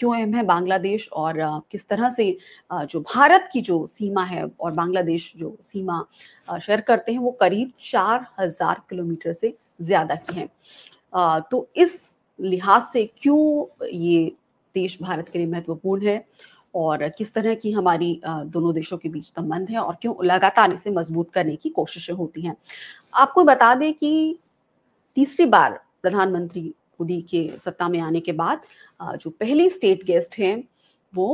क्यों अहम है बांग्लादेश और किस तरह से जो भारत की जो सीमा है और बांग्लादेश जो सीमा शेयर करते हैं वो करीब 4000 किलोमीटर से ज़्यादा की है। तो इस लिहाज से क्यों ये देश भारत के लिए महत्वपूर्ण है और किस तरह की हमारी दोनों देशों के बीच संबंध है और क्यों लगातार इसे मजबूत करने की कोशिशें होती हैं। आपको बता दें कि तीसरी बार प्रधानमंत्री मोदी के सत्ता में आने के बाद जो पहली स्टेट गेस्ट हैं वो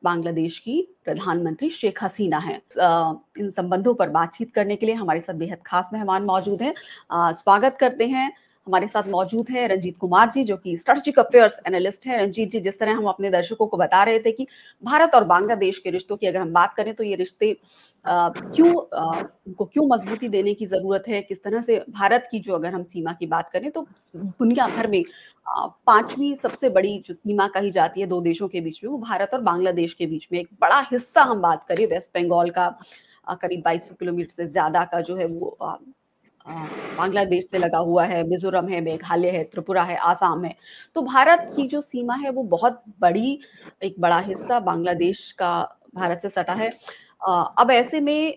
बांग्लादेश की प्रधानमंत्री शेख हसीना हैं। इन संबंधों पर बातचीत करने के लिए हमारे साथ बेहद खास मेहमान मौजूद हैं। स्वागत करते हैं। हमारे साथ मौजूद है रंजीत कुमार जी जो कि स्ट्रेटेजिक अफेयर्स एनालिस्ट हैं। रंजीत जी, जिस तरह हम अपने दर्शकों को बता रहे थे कि भारत और बांग्लादेश के रिश्तों की अगर हम बात करें तो ये रिश्ते उनको क्यों मजबूती देने की जरूरत है, किस तरह से भारत की जो अगर हम सीमा की बात करें तो दुनिया भर में पांचवी सबसे बड़ी जो सीमा कही जाती है दो देशों के बीच में वो भारत और बांग्लादेश के बीच में। एक बड़ा हिस्सा हम बात करें वेस्ट बंगाल का करीब 2200 किलोमीटर से ज्यादा का जो है वो बांग्लादेश से लगा हुआ है, मिजोरम है, मेघालय है, त्रिपुरा है, आसाम है। तो भारत की जो सीमा है वो बहुत बड़ी, एक बड़ा हिस्सा बांग्लादेश का भारत से सटा है। अब ऐसे में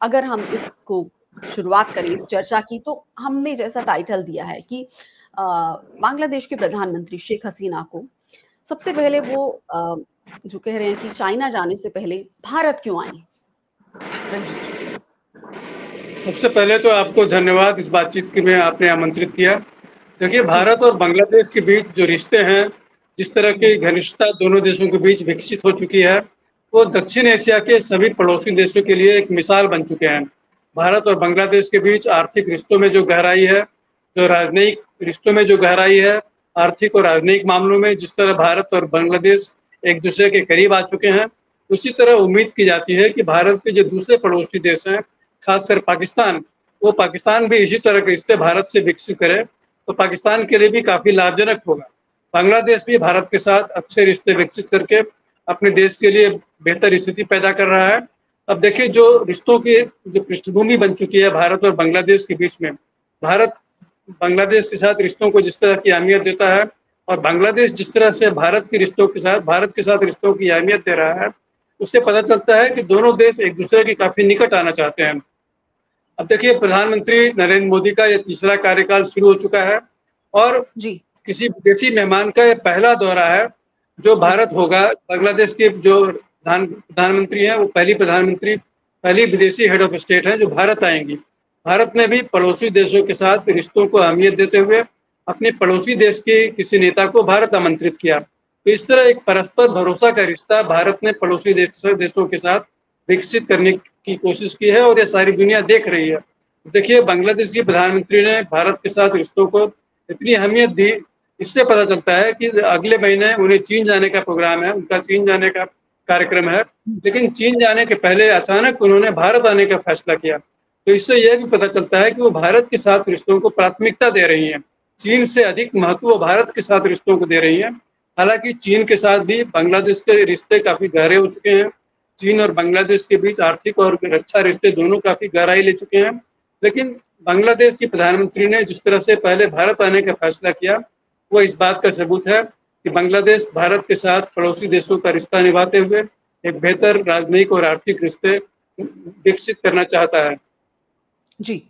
अगर हम इसको शुरुआत करें इस चर्चा की तो हमने जैसा टाइटल दिया है कि बांग्लादेश के प्रधानमंत्री शेख हसीना को सबसे पहले वो जो कह रहे हैं कि चाइना जाने से पहले भारत क्यों आई। रंजीत, सबसे पहले तो आपको धन्यवाद इस बातचीत के में आपने आमंत्रित किया। देखिए, भारत और बांग्लादेश के बीच जो रिश्ते हैं, जिस तरह की घनिष्ठता दोनों देशों के बीच विकसित हो चुकी है, वो दक्षिण एशिया के सभी पड़ोसी देशों के लिए एक मिसाल बन चुके हैं। भारत और बांग्लादेश के बीच आर्थिक रिश्तों में जो गहराई है, जो राजनयिक रिश्तों में जो गहराई है, आर्थिक और राजनयिक मामलों में जिस तरह भारत और बांग्लादेश एक दूसरे के करीब आ चुके हैं, उसी तरह उम्मीद की जाती है कि भारत के जो दूसरे पड़ोसी देश हैं, खासकर पाकिस्तान, वो पाकिस्तान भी इसी तरह के रिश्ते भारत से विकसित करे तो पाकिस्तान के लिए भी काफी लाभजनक होगा। बांग्लादेश भी भारत के साथ अच्छे रिश्ते विकसित करके अपने देश के लिए बेहतर स्थिति पैदा कर रहा है। अब देखिए, जो रिश्तों की जो पृष्ठभूमि बन चुकी है भारत और बांग्लादेश के बीच में, भारत बांग्लादेश के साथ रिश्तों को जिस तरह की अहमियत देता है और बांग्लादेश जिस तरह से भारत के साथ रिश्तों की अहमियत दे रहा है, उससे पता चलता है कि दोनों देश एक दूसरे के काफी निकट आना चाहते हैं। अब देखिए, प्रधानमंत्री नरेंद्र मोदी का यह तीसरा कार्यकाल शुरू हो चुका है और किसी विदेशी मेहमान का यह पहला दौरा है जो भारत होगा। बांग्लादेश के जो प्रधानमंत्री हैं वो पहली विदेशी हेड ऑफ स्टेट हैं जो भारत आएंगी। भारत ने भी पड़ोसी देशों के साथ रिश्तों को अहमियत देते हुए अपने पड़ोसी देश के किसी नेता को भारत आमंत्रित किया। तो इस तरह एक परस्पर भरोसा का रिश्ता भारत ने पड़ोसी देशों के साथ विकसित करने की कोशिश की है और ये सारी दुनिया देख रही है। देखिए, बांग्लादेश के प्रधानमंत्री ने भारत के साथ रिश्तों को इतनी अहमियत दी, इससे पता चलता है कि अगले महीने उन्हें चीन जाने का प्रोग्राम है, उनका चीन जाने का कार्यक्रम है, लेकिन चीन जाने के पहले अचानक उन्होंने भारत आने का फैसला किया। तो इससे यह भी पता चलता है कि वो भारत के साथ रिश्तों को प्राथमिकता दे रही हैं। चीन से अधिक महत्व वो भारत के साथ रिश्तों को दे रही हैं। हालांकि चीन के साथ भी बांग्लादेश के रिश्ते काफी गहरे हो चुके हैं। चीन और बांग्लादेश के बीच आर्थिक और रक्षा रिश्ते दोनों काफी गहराई ले चुके हैं। लेकिन बांग्लादेश की प्रधानमंत्री ने जिस तरह से पहले भारत आने का फैसला किया, वो इस बात का सबूत है कि बांग्लादेश भारत के साथ पड़ोसी देशों का रिश्ता निभाते हुए एक बेहतर राजनयिक और आर्थिक रिश्ते विकसित करना चाहता है। जी,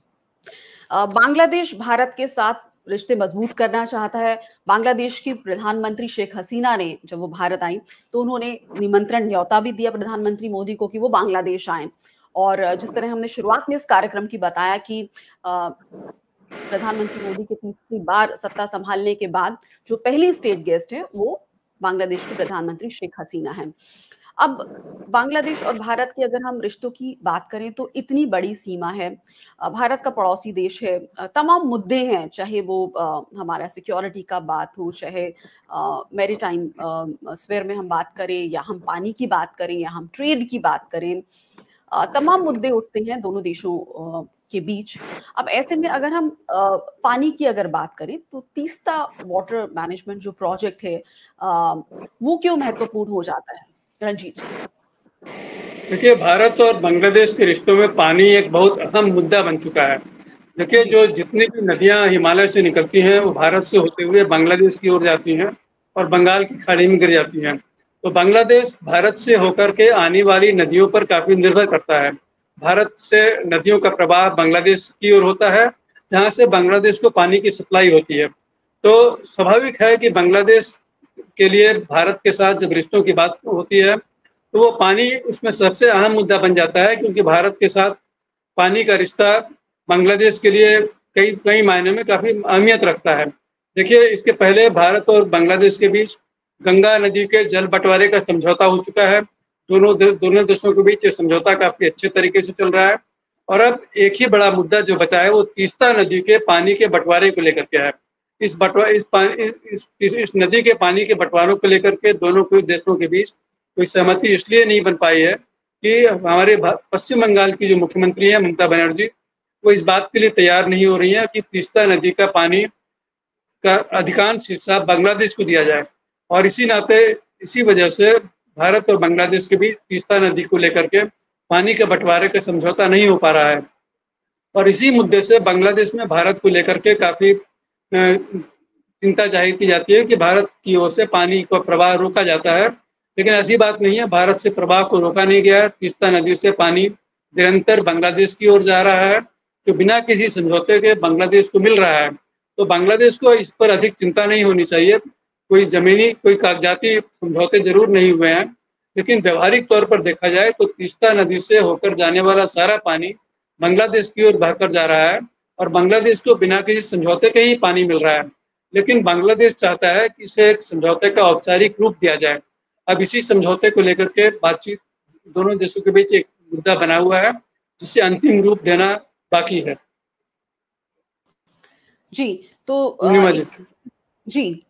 बांग्लादेश भारत के साथ रिश्ते मजबूत करना चाहता है। बांग्लादेश की प्रधानमंत्री शेख हसीना ने जब वो भारत आई तो उन्होंने निमंत्रण न्योता भी दिया प्रधानमंत्री मोदी को कि वो बांग्लादेश आए। और जिस तरह हमने शुरुआत में इस कार्यक्रम की बताया कि प्रधानमंत्री मोदी के तीसरी बार सत्ता संभालने के बाद जो पहली स्टेट गेस्ट है वो बांग्लादेश की प्रधानमंत्री शेख हसीना है। अब बांग्लादेश और भारत के अगर हम रिश्तों की बात करें तो इतनी बड़ी सीमा है, भारत का पड़ोसी देश है, तमाम मुद्दे हैं, चाहे वो हमारा सिक्योरिटी का बात हो, चाहे मैरीटाइम स्फीयर में हम बात करें या हम पानी की बात करें या हम ट्रेड की बात करें, तमाम मुद्दे उठते हैं दोनों देशों के बीच। अब ऐसे में अगर हम पानी की अगर बात करें तो तीस्ता वाटर मैनेजमेंट जो प्रोजेक्ट है वो क्यों महत्वपूर्ण हो जाता है। रंजीत, देखिए, भारत और बांग्लादेश के रिश्तों में पानी एक बहुत अहम मुद्दा बन चुका है। देखिए, जो जितनी भी नदियां हिमालय से निकलती हैं वो भारत से होते हुए बांग्लादेश की ओर जाती हैं और बंगाल की खाड़ी में गिर जाती हैं। तो बांग्लादेश भारत से होकर के आने वाली नदियों पर काफ़ी निर्भर करता है। भारत से नदियों का प्रवाह बांग्लादेश की ओर होता है, जहाँ से बांग्लादेश को पानी की सप्लाई होती है। तो स्वाभाविक है कि बांग्लादेश के लिए भारत के साथ जब रिश्तों की बात होती है, तो वो पानी उसमें सबसे अहम मुद्दा बन जाता है, क्योंकि भारत के साथ पानी का रिश्ता बांग्लादेश के लिए कई कई मायने में काफ़ी अहमियत रखता है। देखिए, इसके पहले भारत और बांग्लादेश के बीच गंगा नदी के जल बँटवारे का समझौता हो चुका है। दोनों देशों के बीच ये समझौता काफ़ी अच्छे तरीके से चल रहा है और अब एक ही बड़ा मुद्दा जो बचा है, वो तीस्ता नदी के पानी के बँटवारे को लेकर के है। इस नदी के पानी के बँटवारों को लेकर के दोनों के देशों के बीच कोई सहमति इसलिए नहीं बन पाई है कि हमारे पश्चिम बंगाल की जो मुख्यमंत्री हैं ममता बनर्जी, वो इस बात के लिए तैयार नहीं हो रही हैं कि तीस्ता नदी का पानी का अधिकांश हिस्सा बांग्लादेश को दिया जाए और इसी वजह से भारत और बांग्लादेश के बीच तीस्ता नदी को लेकर के पानी के बँटवारे का समझौता नहीं हो पा रहा है। और इसी मुद्दे से बांग्लादेश में भारत को लेकर के काफ़ी चिंता जाहिर की जाती है कि भारत की ओर से पानी का प्रवाह रोका जाता है, लेकिन ऐसी बात नहीं है। भारत से प्रवाह को रोका नहीं गया है। तीस्ता नदी से पानी निरंतर बांग्लादेश की ओर जा रहा है, जो बिना किसी समझौते के बांग्लादेश को मिल रहा है। तो बांग्लादेश को इस पर अधिक चिंता नहीं होनी चाहिए। कोई कागजाती समझौते जरूर नहीं हुए हैं, लेकिन व्यावहारिक तौर पर देखा जाए तो तीस्ता नदी से होकर जाने वाला सारा पानी बांग्लादेश की ओर बहकर जा रहा है और बांग्लादेश को बिना किसी समझौते के ही पानी मिल रहा है। लेकिन बांग्लादेश चाहता है कि इसे एक समझौते का औपचारिक रूप दिया जाए। अब इसी समझौते को लेकर के बातचीत दोनों देशों के बीच एक मुद्दा बना हुआ है, जिसे अंतिम रूप देना बाकी है। जी, तो जी,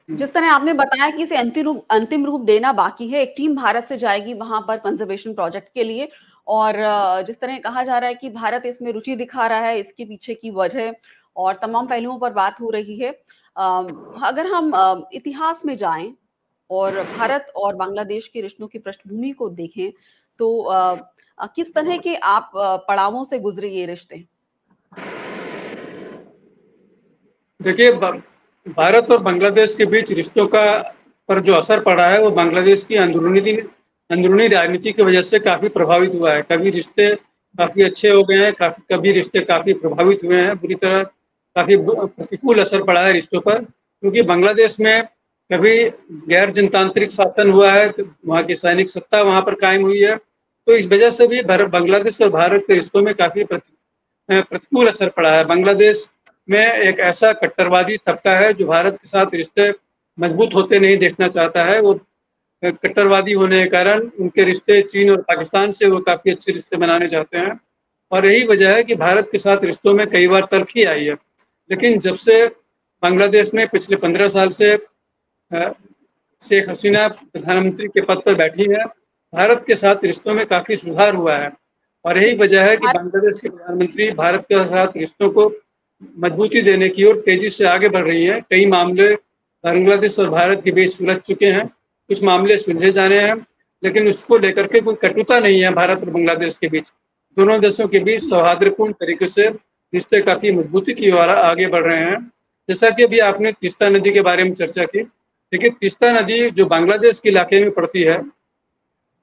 जिस तरह आपने बताया कि इसे अंतिम रूप देना बाकी है, एक टीम भारत से जाएगी वहां पर कंजर्वेशन प्रोजेक्ट के लिए और जिस तरह कहा जा रहा है कि भारत इसमें रुचि दिखा रहा है, इसके पीछे की वजह और तमाम पहलुओं पर बात हो रही है। अगर हम इतिहास में जाएं और भारत और बांग्लादेश के रिश्तों की पृष्ठभूमि को देखें, तो किस तरह के आप पड़ावों से गुजरे ये रिश्ते? देखिए, भारत और बांग्लादेश के बीच रिश्तों का पर जो असर पड़ा है, वो बांग्लादेश की अंदरूनी राजनीति की वजह से काफ़ी प्रभावित हुआ है। कभी रिश्ते काफ़ी अच्छे हो गए हैं, कभी रिश्ते काफ़ी प्रभावित हुए हैं, बुरी तरह काफ़ी प्रतिकूल असर पड़ा है रिश्तों पर, क्योंकि बांग्लादेश में कभी गैर जनतांत्रिक शासन हुआ है, वहाँ की सैनिक सत्ता वहाँ पर कायम हुई है। तो इस वजह से भी बांग्लादेश और भारत के रिश्तों में काफ़ी प्रतिकूल असर पड़ा है। बांग्लादेश में एक ऐसा कट्टरवादी तबका है जो भारत के साथ रिश्ते मजबूत होते नहीं देखना चाहता है। वो कट्टरवादी होने के कारण उनके रिश्ते चीन और पाकिस्तान से वो काफ़ी अच्छे रिश्ते बनाने चाहते हैं और यही वजह है कि भारत के साथ रिश्तों में कई बार तल्खी आई है। लेकिन जब से बांग्लादेश में पिछले 15 साल से शेख हसीना प्रधानमंत्री के पद पर बैठी है, भारत के साथ रिश्तों में काफ़ी सुधार हुआ है और यही वजह है कि बांग्लादेश के प्रधानमंत्री भारत के साथ रिश्तों को मजबूती देने की ओर तेजी से आगे बढ़ रही है। कई मामले बांग्लादेश और भारत के बीच सुलझ चुके हैं, कुछ मामले सुलझे जाने हैं, लेकिन उसको लेकर के कोई कटुता नहीं है भारत और बांग्लादेश के बीच। दोनों देशों के बीच सौहार्दपूर्ण तरीके से रिश्ते काफ़ी मजबूती की ओर आगे बढ़ रहे हैं। जैसा कि अभी आपने तीस्ता नदी के बारे में चर्चा की, देखिए तीस्ता नदी जो बांग्लादेश के इलाके में पड़ती है,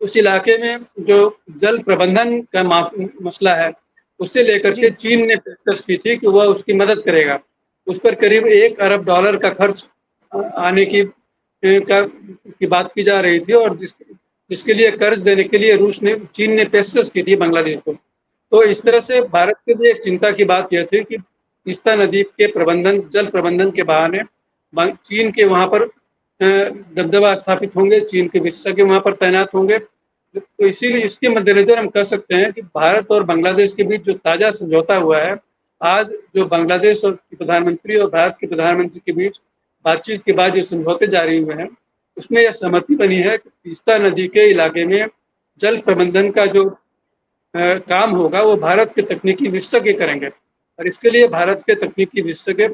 उस इलाके में जो जल प्रबंधन का मसला है, उससे लेकर के चीन ने पेशकश की थी कि वह उसकी मदद करेगा। उस पर करीब $1 अरब का खर्च आने की बात की जा रही थी और जिसके लिए कर्ज देने के लिए चीन ने पेशकश की थी बांग्लादेश को। तो इस तरह से भारत के लिए एक चिंता की बात यह थी कि तीस्ता नदी के जल प्रबंधन के बहाने चीन के वहाँ पर दबदबा स्थापित होंगे, चीन के विशेषज्ञ वहाँ पर तैनात होंगे। तो इसीलिए इसके मद्देनजर हम कह सकते हैं कि भारत और बांग्लादेश के बीच जो ताज़ा समझौता हुआ है, आज जो बांग्लादेश और प्रधानमंत्री और भारत के प्रधानमंत्री के बीच बातचीत के बाद जो समझौते जारी हुए हैं, उसमें यह सहमति बनी है कि तीस्ता नदी के इलाके में जल प्रबंधन का जो काम होगा वो भारत के तकनीकी विशेषज्ञ करेंगे और इसके लिए भारत के तकनीकी विशेषज्ञ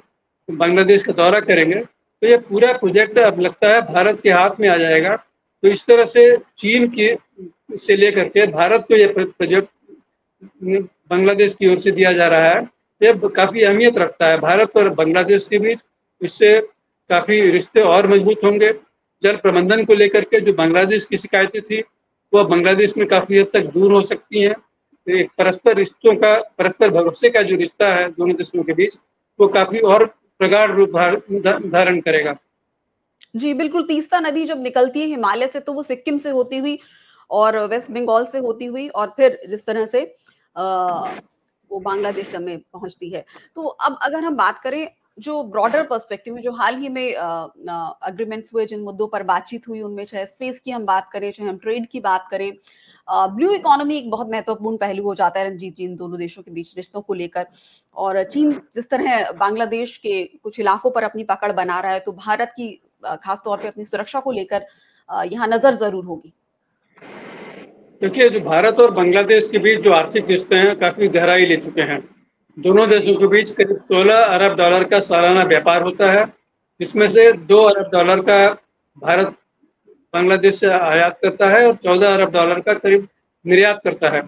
बांग्लादेश का दौरा करेंगे। तो ये पूरा प्रोजेक्ट अब लगता है भारत के हाथ में आ जाएगा। तो इस तरह से चीन से लेकर के भारत को यह प्रोजेक्ट बांग्लादेश की ओर से दिया जा रहा है, ये काफ़ी अहमियत रखता है भारत और बांग्लादेश के बीच। इससे काफ़ी रिश्ते और मजबूत होंगे। जल प्रबंधन को लेकर के जो बांग्लादेश की शिकायतें थी, वो बांग्लादेश में काफ़ी हद तक दूर हो सकती हैं। एक परस्पर रिश्तों का, परस्पर भरोसे का जो रिश्ता है दोनों देशों के बीच, वो काफ़ी और प्रगाढ़ रूप धारण करेगा। जी, बिल्कुल, तीस्ता नदी जब निकलती है हिमालय से तो वो सिक्किम से होती हुई और वेस्ट बंगाल से होती हुई और फिर जिस तरह से वो बांग्लादेश में पहुँचती है। तो अब अगर हम बात करें जो ब्रॉडर पर्सपेक्टिव में जो हाल ही में एग्रीमेंट्स हुए, जिन मुद्दों पर बातचीत हुई, उनमें चाहे स्पेस की हम बात करें, चाहे हम ट्रेड की बात करें, ब्लू इकोनॉमी एक बहुत महत्वपूर्ण पहलू हो जाता है रणजीत जी इन दोनों देशों के बीच रिश्तों को लेकर। और चीन जिस तरह बांग्लादेश के कुछ इलाकों पर अपनी पकड़ बना रहा है, तो भारत की खास तौर पे अपनी सुरक्षा को लेकर यहाँ नजर जरूर होगी। देखिए, जो भारत और बांग्लादेश के बीच जो आर्थिक रिश्ते हैं काफी गहराई ले चुके हैं। दोनों देशों के बीच करीब 16 अरब डॉलर का सालाना व्यापार होता है, जिसमें से 2 अरब डॉलर का भारत बांग्लादेश से आयात करता है और 14 अरब डॉलर का करीब निर्यात करता है।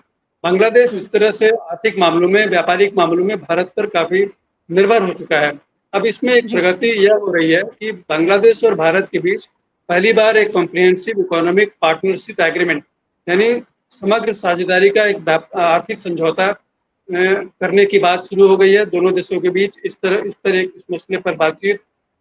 बांग्लादेश इस तरह से आर्थिक मामलों में, व्यापारिक मामलों में भारत पर काफी निर्भर हो चुका है। अब इसमें एक जी। प्रगति यह हो रही है कि बांग्लादेश और भारत के बीच पहली बार एक कॉम्प्रिहेंसिव इकोनॉमिक पार्टनरशिप एग्रीमेंट, यानी समग्र साझेदारी का एक आर्थिक समझौता करने की बात शुरू हो गई है दोनों देशों के बीच। इस मसले पर बातचीत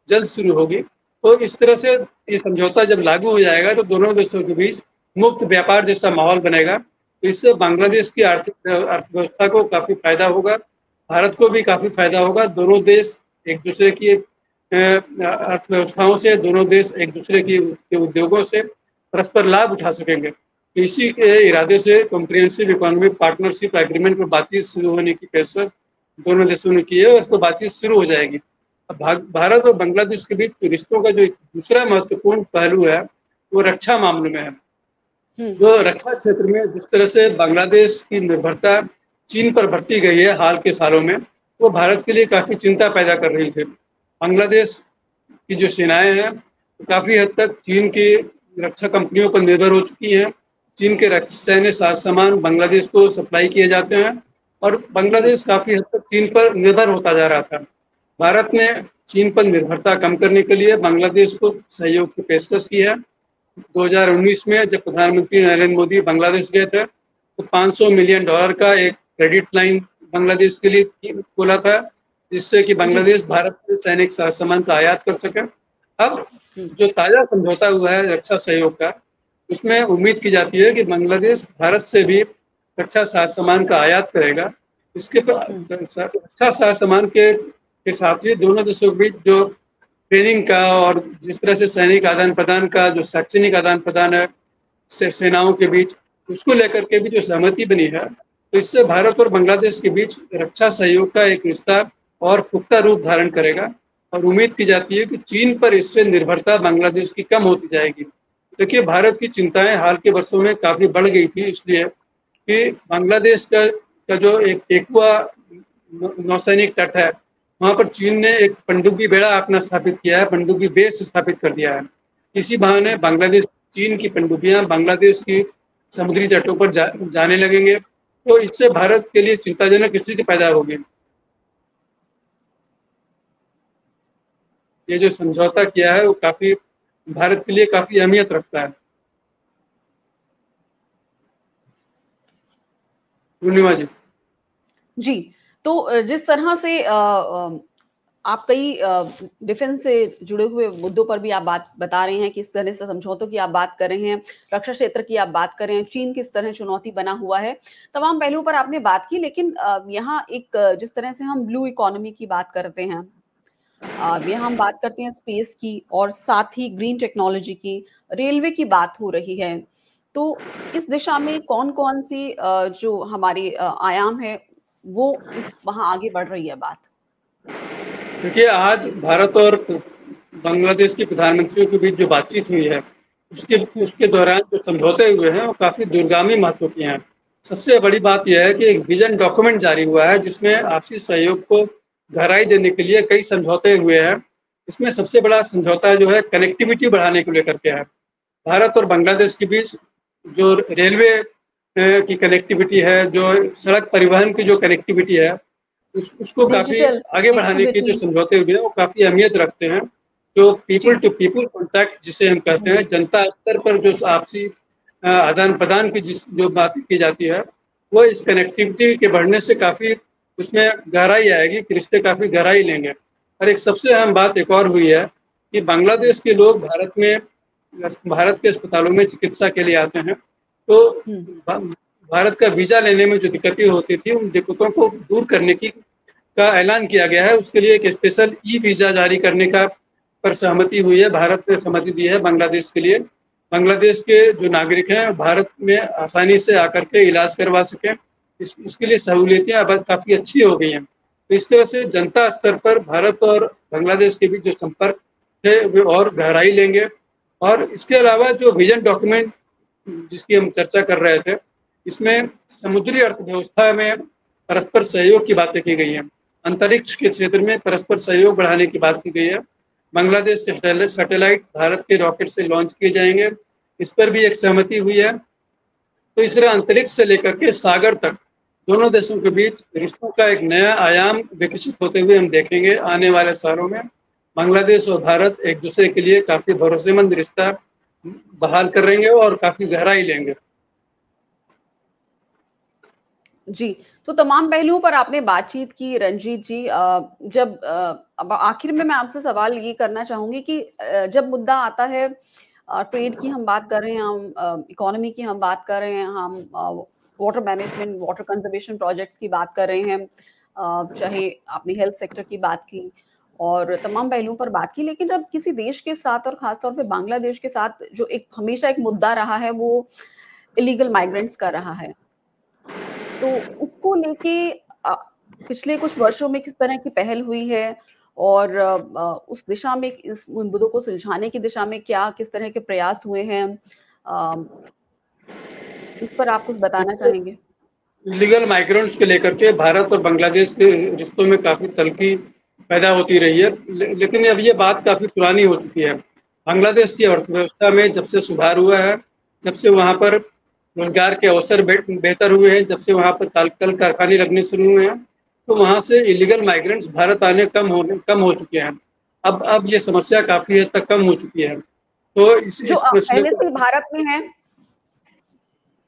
जल्द शुरू होगी। तो इस तरह से ये समझौता जब लागू हो जाएगा तो दोनों देशों के बीच मुक्त व्यापार जैसा माहौल बनेगा। तो इससे बांग्लादेश की आर्थिक अर्थव्यवस्था को काफी फायदा होगा, भारत को भी काफी फायदा होगा। दोनों देश एक दूसरे की अर्थव्यवस्थाओं से, दोनों देश एक दूसरे के उद्योगों से परस्पर लाभ उठा सकेंगे। तो इसी के इरादे से कॉम्प्रिहेंसिव इकोनॉमिक पार्टनरशिप एग्रीमेंट पर बातचीत शुरू होने की पेशकश दोनों देशों ने की है और इस पर बातचीत शुरू हो जाएगी। भारत और बांग्लादेश के बीच रिश्तों का जो दूसरा महत्वपूर्ण पहलू है वो रक्षा मामलों में है। जो रक्षा क्षेत्र में जिस तरह से बांग्लादेश की निर्भरता चीन पर बढ़ती गई है हाल के सालों में, वो भारत के लिए काफी चिंता पैदा कर रही थी। बांग्लादेश की जो सेनाएं हैं काफी हद तक चीन की रक्षा कंपनियों पर निर्भर हो चुकी हैं। चीन के सैन्य सामान बांग्लादेश को सप्लाई किए जाते हैं और बांग्लादेश काफी हद तक चीन पर निर्भर होता जा रहा था। भारत ने चीन पर निर्भरता कम करने के लिए बांग्लादेश को सहयोग की पेशकश की है। 2019 में जब प्रधानमंत्री नरेंद्र मोदी बांग्लादेश गए थे तो $500 मिलियन का एक क्रेडिट लाइन बांग्लादेश के लिए खोला था, जिससे कि बांग्लादेश भारत में सैनिक सामान का आयात कर सके। अब जो ताजा समझौता हुआ है रक्षा सहयोग का, उसमें उम्मीद की जाती है कि बांग्लादेश भारत से भी रक्षा सामान का आयात करेगा। इसके रक्षा सामान के साथ ही दोनों देशों के बीच जो ट्रेनिंग का और जिस तरह से सैनिक आदान प्रदान का जो शैक्षणिक आदान प्रदान है सेनाओं के बीच, उसको लेकर के भी जो सहमति बनी है, तो इससे भारत और बांग्लादेश के बीच रक्षा सहयोग का एक रिश्ता और पुख्ता रूप धारण करेगा और उम्मीद की जाती है कि चीन पर इससे निर्भरता बांग्लादेश की कम होती जाएगी। देखिए, भारत की चिंताएं हाल के वर्षों में काफी बढ़ गई थी, इसलिए कि बांग्लादेश का जो एक एक्वा नौसैनिक तट है, वहां पर चीन ने एक पनडुब्बी बेड़ा अपना स्थापित किया है, पनडुब्बी बेस स्थापित कर दिया है। इसी बहाने बांग्लादेश चीन की पनडुब्बियां बांग्लादेश की समुद्री तटों पर जाने लगेंगे, तो इससे भारत के लिए चिंताजनक स्थिति पैदा होगी। ये जो समझौता किया है वो काफी भारत के लिए काफी अहमियत रखता है। पूर्णिमा जी। जी, तो जिस तरह से आप कई डिफेंस से जुड़े हुए मुद्दों पर भी आप बात बता रहे हैं, किस तरह से समझौतों की आप बात कर रहे हैं, रक्षा क्षेत्र की आप बात कर रहे हैं, चीन किस तरह चुनौती बना हुआ है, तमाम पहलुओं पर आपने बात की। लेकिन यहाँ एक जिस तरह से हम ब्लू इकोनॉमी की बात करते हैं, यहाँ हम बात करते हैं स्पेस की और साथ ही ग्रीन टेक्नोलॉजी की, रेलवे की बात हो रही है। तो इस दिशा में कौन-कौन सी जो हमारे आयाम है वो वहाँ आगे बढ़ रही है बात? देखिए, आज भारत और बांग्लादेश के प्रधानमंत्रियों के बीच जो बातचीत हुई है, उसके दौरान जो समझौते हुए हैं वो काफी दूरगामी महत्व के हैं। सबसे बड़ी बात यह है कि एक विजन डॉक्यूमेंट जारी हुआ है जिसमें आपसी सहयोग को गहराई देने के लिए कई समझौते हुए हैं। इसमें सबसे बड़ा समझौता जो है कनेक्टिविटी बढ़ाने को लेकर के है। भारत और बांग्लादेश के बीच जो रेलवे की कनेक्टिविटी है, जो सड़क परिवहन की जो कनेक्टिविटी है, उसको काफी आगे बढ़ाने के जो समझौते हुए हैं वो काफी अहमियत रखते हैं, जो पीपल जी। टू पीपल कॉन्टैक्ट जिसे हम कहते हैं, जनता स्तर पर जो आपसी आदान-प्रदान की जो बात की जाती है, वो इस कनेक्टिविटी के बढ़ने से काफ़ी उसमें गहराई आएगी कि रिश्ते काफ़ी गहराई लेंगे। और एक सबसे अहम बात एक और हुई है कि बांग्लादेश के लोग भारत के अस्पतालों में चिकित्सा के लिए आते हैं, तो हुँ। भा भारत का वीज़ा लेने में जो दिक्कतें होती थी, उन दिक्कतों को दूर करने का ऐलान किया गया है। उसके लिए एक स्पेशल ई-वीज़ा जारी करने का पर सहमति हुई है, भारत ने सहमति दी है बांग्लादेश के लिए। बांग्लादेश के जो नागरिक हैं, भारत में आसानी से आकर के इलाज करवा सकें, इसके लिए सहूलियतें अब काफ़ी अच्छी हो गई हैं। तो इस तरह से जनता स्तर पर भारत और बांग्लादेश के बीच जो संपर्क है, वो और गहराई लेंगे। और इसके अलावा जो विज़न डॉक्यूमेंट जिसकी हम चर्चा कर रहे थे, इसमें समुद्री अर्थव्यवस्था में परस्पर सहयोग की बातें की गई हैं। अंतरिक्ष के क्षेत्र में परस्पर सहयोग बढ़ाने की बात की गई है। बांग्लादेश के सैटेलाइट भारत के रॉकेट से लॉन्च किए जाएंगे, इस पर भी एक सहमति हुई है। तो इस तरह अंतरिक्ष से लेकर के सागर तक दोनों देशों के बीच रिश्तों का एक नया आयाम विकसित होते हुए हम देखेंगे आने वाले सालों में। बांग्लादेश और भारत एक दूसरे के लिए काफ़ी भरोसेमंद रिश्ता बहाल करेंगे और काफ़ी गहराई लेंगे। जी, तो तमाम पहलुओं पर आपने बातचीत की रंजीत जी। अब आखिर में मैं आपसे सवाल ये करना चाहूँगी कि जब मुद्दा आता है ट्रेड की हम बात कर रहे हैं, हम इकोनॉमी की हम बात कर रहे हैं, हम water management, water conservation projects की बात कर रहे हैं, चाहे आपने हेल्थ सेक्टर की बात की और तमाम पहलुओं पर बात की, लेकिन जब किसी देश के साथ और ख़ास तौर पे बांग्लादेश के साथ जो एक हमेशा एक मुद्दा रहा है, वो इलीगल माइग्रेंट्स का रहा है। तो उसको लेके पिछले कुछ वर्षों में किस तरह की पहल हुई है और उस दिशा में इस मुद्दों को सुलझाने की दिशा में क्या किस तरह के प्रयास हुए हैं? अ, इस पर आप कुछ बताना चाहेंगे? इलीगल माइग्रेंट्स को लेकर के भारत और बांग्लादेश के रिश्तों में काफ़ी तल्खी पैदा होती रही है, लेकिन अब ये बात काफ़ी पुरानी हो चुकी है। बांग्लादेश की अर्थव्यवस्था में जब से सुधार हुआ है, जब से वहाँ पर रोजगार के अवसर बेहतर हुए हैं, जब से वहाँ पर कल कारखाने लगने शुरू हुए हैं, तो वहाँ से इलीगल माइग्रेंट्स भारत आने कम हो चुके हैं। अब ये समस्या काफ़ी हद तक कम हो चुकी है। तो जो इस मसले पहले को से भारत में हैं।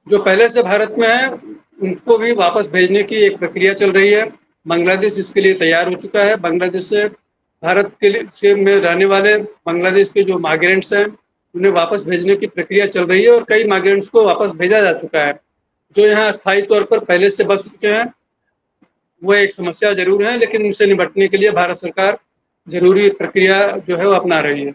जो पहले से भारत में है, उनको भी वापस भेजने की एक प्रक्रिया चल रही है। बांग्लादेश इसके लिए तैयार हो चुका है। बांग्लादेश से भारत के लिए में रहने वाले बांग्लादेश के जो माइग्रेंट्स हैं, उन्हें वापस भेजने की प्रक्रिया चल रही है और कई माइग्रेंट्स को वापस भेजा जा चुका है। जो यहाँ अस्थायी तौर पर पहले से बस चुके हैं, वो एक समस्या ज़रूर है, लेकिन उनसे निपटने के लिए भारत सरकार ज़रूरी प्रक्रिया जो है वो अपना रही है।